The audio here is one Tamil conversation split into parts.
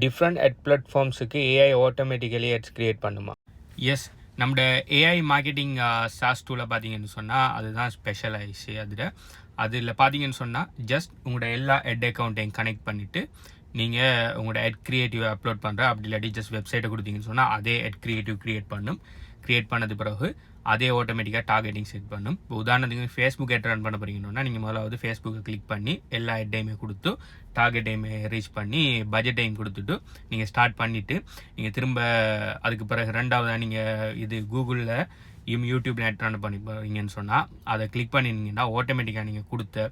டிஃப்ரெண்ட் அட் பிளாட்ஃபார்ம்ஸுக்கு ஏஐ ஆட்டோமேட்டிக்கலி அட்ஸ் க்ரியேட் பண்ணுமா? எஸ், நம்மளோட ஏஐ மார்க்கெட்டிங் சாஸ் டூவில் பார்த்தீங்கன்னு சொன்னால் அதுதான் ஸ்பெஷலைஸு. அதில் பார்த்தீங்கன்னு சொன்னால் ஜஸ்ட் உங்களோட எல்லா எட் அக்கௌண்ட்டையும் கனெக்ட் பண்ணிவிட்டு நீங்கள் உங்களோட எட் க்ரியேட்டிவ் அப்லோட் பண்ணுற, அப்படி இல்லாட்டி ஜஸ்ட் வெப்சைட்டை கொடுத்தீங்கன்னு சொன்னால் அதே எட் க்ரியேட்டிவ் க்ரியேட் பண்ணது பிறகு அதே ஆட்டோமேட்டிக்காக டார்கெட்டிங் செட் பண்ணும். இப்போ உதாரணத்துக்கு ஃபேஸ்புக் எட் ரன் பண்ண போகிறீங்கன்னா நீங்கள் முதலாவது ஃபேஸ்புக்கை கிளிக் பண்ணி எல்லா எட்டையுமே கொடுத்து டார்கெட்டையுமே ரீச் பண்ணி பட்ஜெட்டையும் கொடுத்துட்டு நீங்கள் ஸ்டார்ட் பண்ணிவிட்டு நீங்கள் திரும்ப அதுக்கு பிறகு ரெண்டாவதாக நீங்கள் இது கூகுளில் யூடியூப்பில் எட் ரன் பண்ணி போகிறீங்கன்னு சொன்னால் அதை கிளிக் பண்ணிங்கன்னா ஆட்டோமேட்டிக்காக நீங்கள் கொடுத்த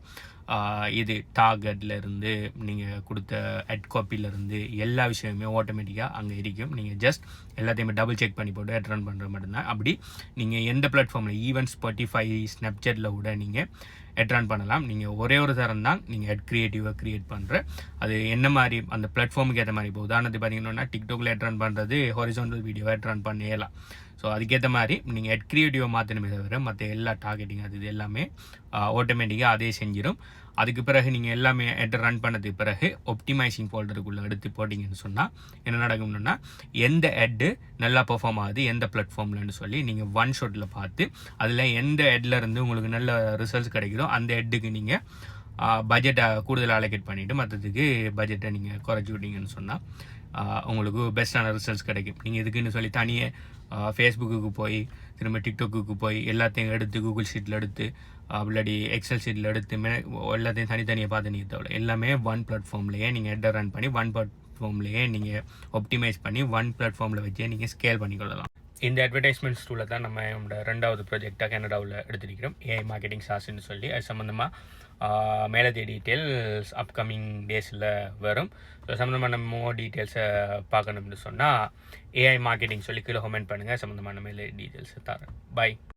இது டார்கெட்லேருந்து நீங்கள் கொடுத்த எட் காப்பிலேருந்து எல்லா விஷயமுமே ஆட்டோமேட்டிக்காக அங்கே இருக்கும். நீங்கள் ஜஸ்ட் எல்லாத்தையுமே டபுள் செக் பண்ணி போட்டு எட் ரன் பண்ணுற மட்டும்தான். அப்படி நீங்கள் எந்த பிளாட்ஃபார்மில் ஈவன் ஸ்பாட்டிஃபை, ஸ்னாப்சாட்டில் கூட நீங்கள் எட் ரன் பண்ணலாம். நீங்கள் ஒரே ஒரு தரம் தான் நீங்கள் எட் க்ரியேட் பண்ணுற. அது என்ன மாதிரி அந்த பிளாட்ஃபார்முக்கு ஏற்ற மாதிரி. இப்போ உதாரணத்துக்கு பார்த்தீங்கன்னா டிக்டாக்ல எட் ரன் பண்ணுறது ஹொரிசான்டல் வீடியோ எட் ரன் பண்ணலாம். ஸோ அதுக்கேற்ற மாதிரி நீங்கள் எட் க்ரியேட்டிவை மாற்றணுமே தவிர மற்ற எல்லா டார்கெட்டிங் அது இது எல்லாமே ஆட்டோமேட்டிக்காக அதே செஞ்சிடும். அதுக்கு பிறகு நீங்கள் எல்லாமே எட் ரன் பண்ணதுக்கு பிறகு ஒப்டிமைசிங் ஃபோல்டருக்குள்ளே எடுத்து போட்டிங்கன்னு சொன்னால் என்ன நடக்கும்னா எந்த எட்டு நல்லா பெர்ஃபார்ம் ஆகுது எந்த பிளாட்ஃபார்ம்லன்னு சொல்லி நீங்கள் ஒன் ஷாட்டில் பார்த்து அதில் எந்த எட்லேருந்து உங்களுக்கு நல்ல ரிசல்ட்ஸ் கிடைக்குதோ அந்த எட்டுக்கு நீங்கள் பட்ஜெட்டை கூடுதல் அலோகேட் பண்ணிவிட்டு மற்றதுக்கு பட்ஜெட்டை நீங்கள் குறைச்சி விட்டீங்கன்னு சொன்னால் உங்களுக்கு பெஸ்ட்டான ரிசல்ட்ஸ் கிடைக்கும். நீங்கள் இதுக்குன்னு சொல்லி தனியாக ஃபேஸ்புக்கு போய் திரும்ப டிக்டாக்கு போய் எல்லாத்தையும் எடுத்து கூகுள் ஷீட்டில் எடுத்து இல்லாடி எக்ஸல் ஷீட்டில் எடுத்து எல்லாத்தையும் தனித்தனியாக பார்த்து நீங்கள் தேவை எல்லாமே ஒன் பிளாட்ஃபார்ம்லேயே நீங்கள் எட்டை ரன் பண்ணி ஒன் பிளாட்ஃபார்ம்லேயே நீங்கள் ஒப்டிமைஸ் பண்ணி ஒன் பிளாட்ஃபார்மில் வச்சே நீங்கள் ஸ்கேல் பண்ணிக்கொள்ளலாம். இந்த அட்வர்டைஸ்மெண்ட்ஸ் டூலில் தான் நம்ம நம்மளோட ரெண்டாவது ப்ராஜெக்டாக கனடாவில் எடுத்துருக்கிறோம், ஏஐ மார்க்கெட்டிங் சாஸ்ன்னு சொல்லி. அது சம்மந்தமாக மேலதிக டீட்டெயில்ஸ் அப்கமிங் டேஸில் வரும். ஸோ சம்மந்தமான டீட்டெயில்ஸை பார்க்கணும்னு சொன்னால் ஏஐ மார்க்கெட்டிங் சொல்லி கீழே கமெண்ட் பண்ணுங்கள். சம்மந்தமான மேலே டீட்டெயில்ஸை தரேன். பை.